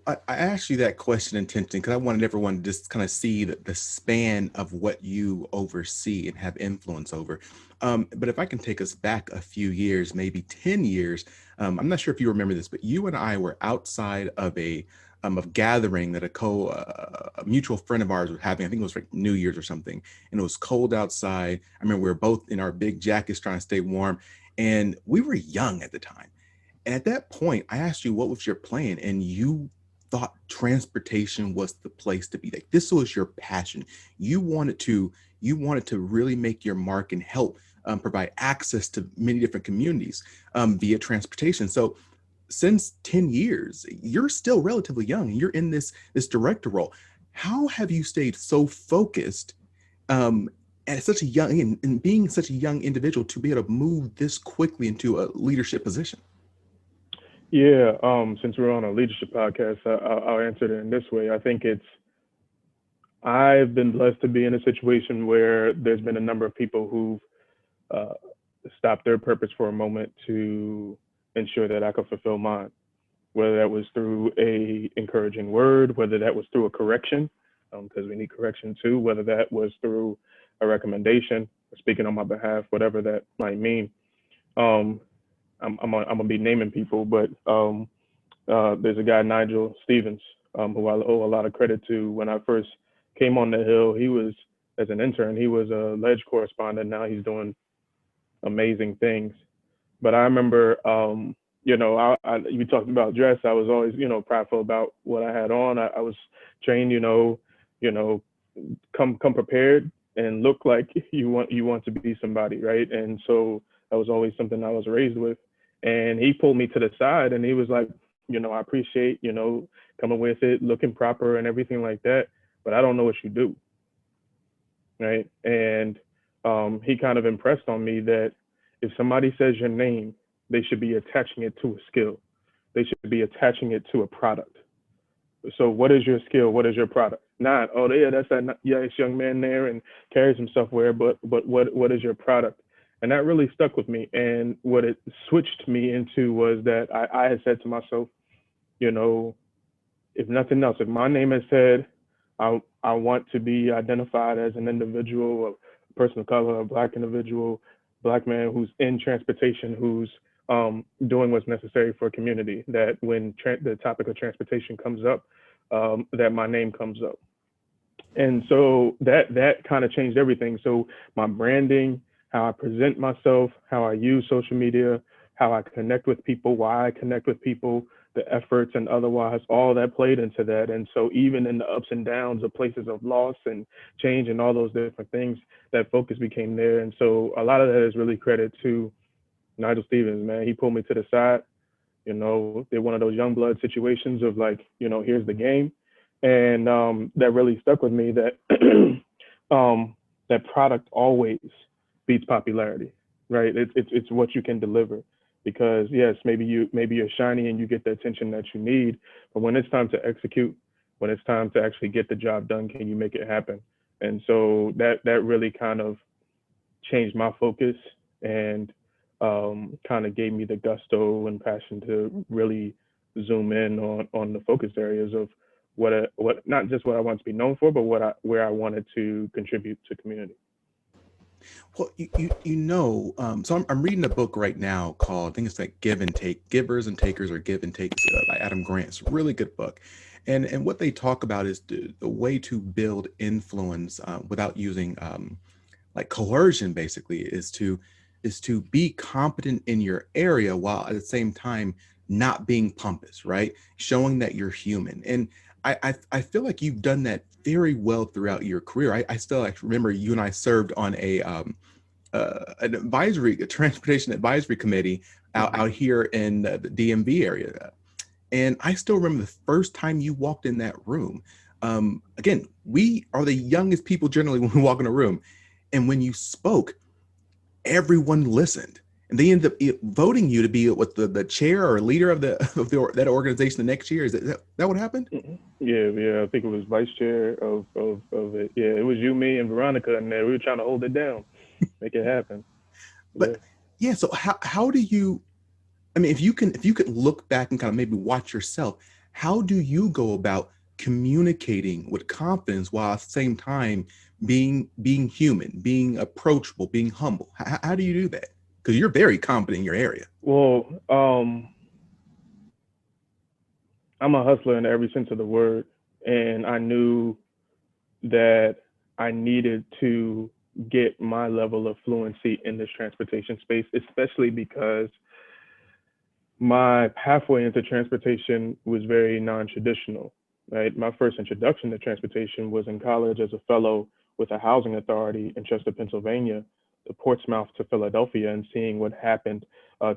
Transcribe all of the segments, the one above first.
I asked you that question intentionally because I wanted everyone to just kind of see the span of what you oversee and have influence over. But if I can take us back a few years, maybe 10 years, I'm not sure if you remember this, but you and I were outside of a gathering that a mutual friend of ours was having. I think it was like New Year's or something, and it was cold outside. I remember we were both in our big jackets trying to stay warm, and we were young at the time. And at that point, I asked you what was your plan, and you thought transportation was the place to be. Like this was your passion. You wanted to really make your mark and help provide access to many different communities via transportation. So since 10 years, you're still relatively young and you're in this director role. How have you stayed so focused um, at such a young and being such a young individual to be able to move this quickly into a leadership position? Yeah, since we're on a leadership podcast, I'll answer it in this way. I think I've been blessed to be in a situation where there's been a number of people who've uh, stopped their purpose for a moment to ensure that I could fulfill mine. Whether that was through a encouraging word, whether that was through a correction, because we need correction too, whether that was through a recommendation, speaking on my behalf, whatever that might mean. Um, I'm gonna be naming people, but there's a guy, Nigel Stevens, who I owe a lot of credit to. When I first came on the Hill, he was, as an intern, he was a ledge correspondent. Now he's doing amazing things. But I remember, you talked about dress. I was always, prideful about what I had on. I was trained, you know, come prepared and look like you want to be somebody, right? And so that was always something I was raised with. And he pulled me to the side and he was like, I appreciate, coming with it, looking proper and everything like that, but I don't know what you do, right? And he kind of impressed on me that if somebody says your name, they should be attaching it to a skill. They should be attaching it to a product. So what is your skill? What is your product? Not, oh yeah, that's that nice young man there and carries himself well, but what is your product? And that really stuck with me. And what it switched me into was that I had said to myself, you know, if nothing else, if my name is said, I want to be identified as an individual, a person of color, a black individual, black man who's in transportation, who's doing what's necessary for a community. That when the topic of transportation comes up, that my name comes up. And so that kind of changed everything. So my branding, how I present myself, how I use social media, how I connect with people, why I connect with people, the efforts and otherwise, all that played into that. And so even in the ups and downs of places of loss and change and all those different things, that focus became there. And so a lot of that is really credit to Nigel Stevens, man. He pulled me to the side. They're one of those young blood situations of like, here's the game. And that really stuck with me that that product always beats popularity, right? It's what you can deliver. Because yes, maybe you're shiny and you get the attention that you need, but when it's time to execute, when it's time to actually get the job done, can you make it happen? And so that really kind of changed my focus and kind of gave me the gusto and passion to really zoom in on the focus areas of what not just what I want to be known for, but where I wanted to contribute to community. Well, so I'm reading a book right now called, I think it's like Give and Take, Givers and Takers or Give and Takes by Adam Grant. It's a really good book. And what they talk about is the way to build influence without using like coercion, basically, is to be competent in your area while at the same time not being pompous, right? Showing that you're human. And I feel like you've done that very well throughout your career. I still actually remember you and I served on a transportation advisory committee out here in the DMV area. And I still remember the first time you walked in that room. Again, we are the youngest people generally when we walk in a room. And when you spoke, everyone listened. And they ended up voting you to be what the chair or leader of that organization the next year. Is that what happened? Yeah. I think it was vice chair of it. Yeah, it was you, me, and Veronica in there. We were trying to hold it down, make it happen. Yeah. But yeah, so how do you, I mean, if you could look back and kind of maybe watch yourself, How do you go about communicating with confidence while at the same time being human, being approachable, being humble? How do you do that? Because you're very confident in your area. Well, I'm a hustler in every sense of the word, and I knew that I needed to get my level of fluency in this transportation space, especially because my pathway into transportation was very non-traditional, right? My first introduction to transportation was in college as a fellow with a housing authority in Chester, Pennsylvania, the Portsmouth to Philadelphia, and seeing what happened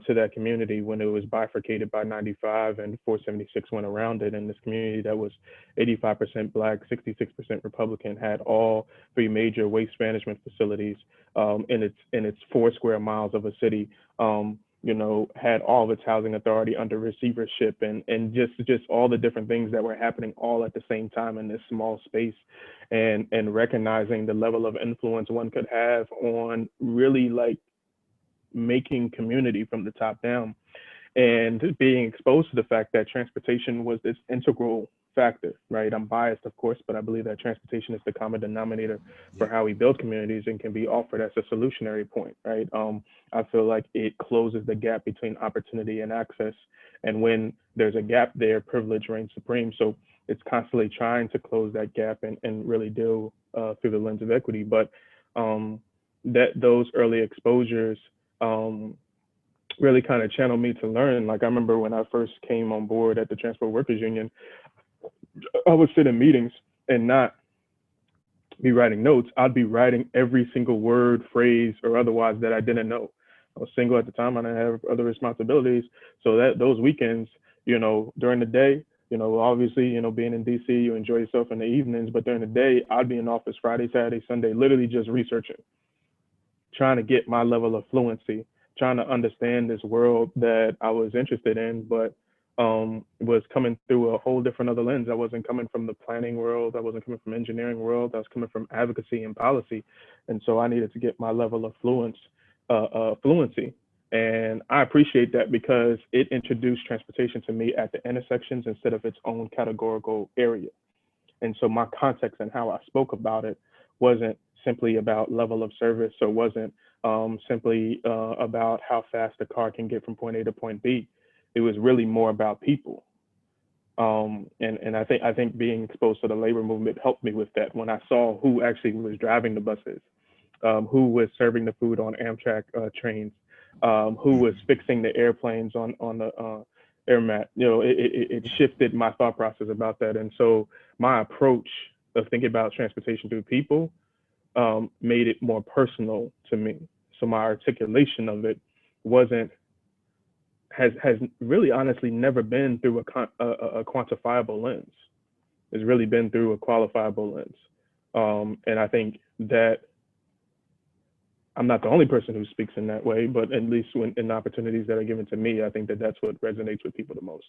to that community when it was bifurcated by 95 and 476 went around it. And this community that was 85% Black, 66% Republican had all three major waste management facilities in its 4 square miles of a city. Had all of its housing authority under receivership, and just all the different things that were happening all at the same time in this small space, and recognizing the level of influence one could have on really like making community from the top down, and being exposed to the fact that transportation was this integral factor, right? I'm biased, of course, but I believe that transportation is the common denominator for Yeah. how we build communities and can be offered as a solutionary point, right? I feel like it closes the gap between opportunity and access. And when there's a gap there, privilege reigns supreme. So it's constantly trying to close that gap and really deal through the lens of equity. But that those early exposures really kind of channeled me to learn. Like I remember when I first came on board at the Transport Workers Union, I would sit in meetings and not be writing notes. I'd be writing every single word, phrase, or otherwise that I didn't know. I was single at the time. I didn't have other responsibilities. So that those weekends, during the day, obviously, being in DC, you enjoy yourself in the evenings, but during the day, I'd be in office Friday, Saturday, Sunday, literally just researching, trying to get my level of fluency, trying to understand this world that I was interested in, but was coming through a whole different other lens. I wasn't coming from the planning world. I wasn't coming from engineering world. I was coming from advocacy and policy. And so I needed to get my level of fluency. And I appreciate that because it introduced transportation to me at the intersections instead of its own categorical area. And so my context and how I spoke about it wasn't simply about level of service, or wasn't simply about how fast a car can get from point A to point B. It was really more about people. And I think being exposed to the labor movement helped me with that. When I saw who actually was driving the buses, who was serving the food on Amtrak trains, who was fixing the airplanes on the airmat, it shifted my thought process about that. And so my approach of thinking about transportation through people made it more personal to me. So my articulation of it wasn't has really honestly never been through a quantifiable lens. It's really been through a qualifiable lens. And I think that I'm not the only person who speaks in that way, but at least when in opportunities that are given to me, I think that that's what resonates with people the most.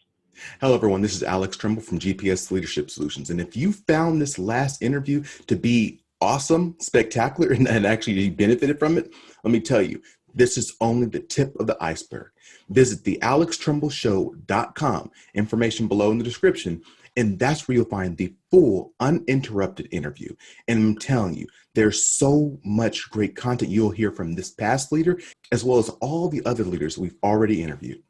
Hello, everyone. This is Alex Tremble from GPS Leadership Solutions. And if you found this last interview to be awesome, spectacular, and actually you benefited from it, let me tell you, this is only the tip of the iceberg. Visit the alextrembleshow.com, information below in the description, and that's where you'll find the full uninterrupted interview. And I'm telling you, there's so much great content you'll hear from this past leader, as well as all the other leaders we've already interviewed.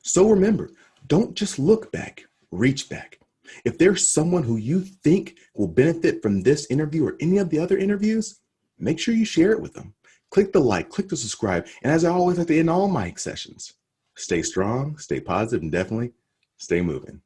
So remember, don't just look back, reach back. If there's someone who you think will benefit from this interview or any of the other interviews, make sure you share it with them. Click the like, click the subscribe. And as I always like to end all my sessions, stay strong, stay positive, and definitely stay moving.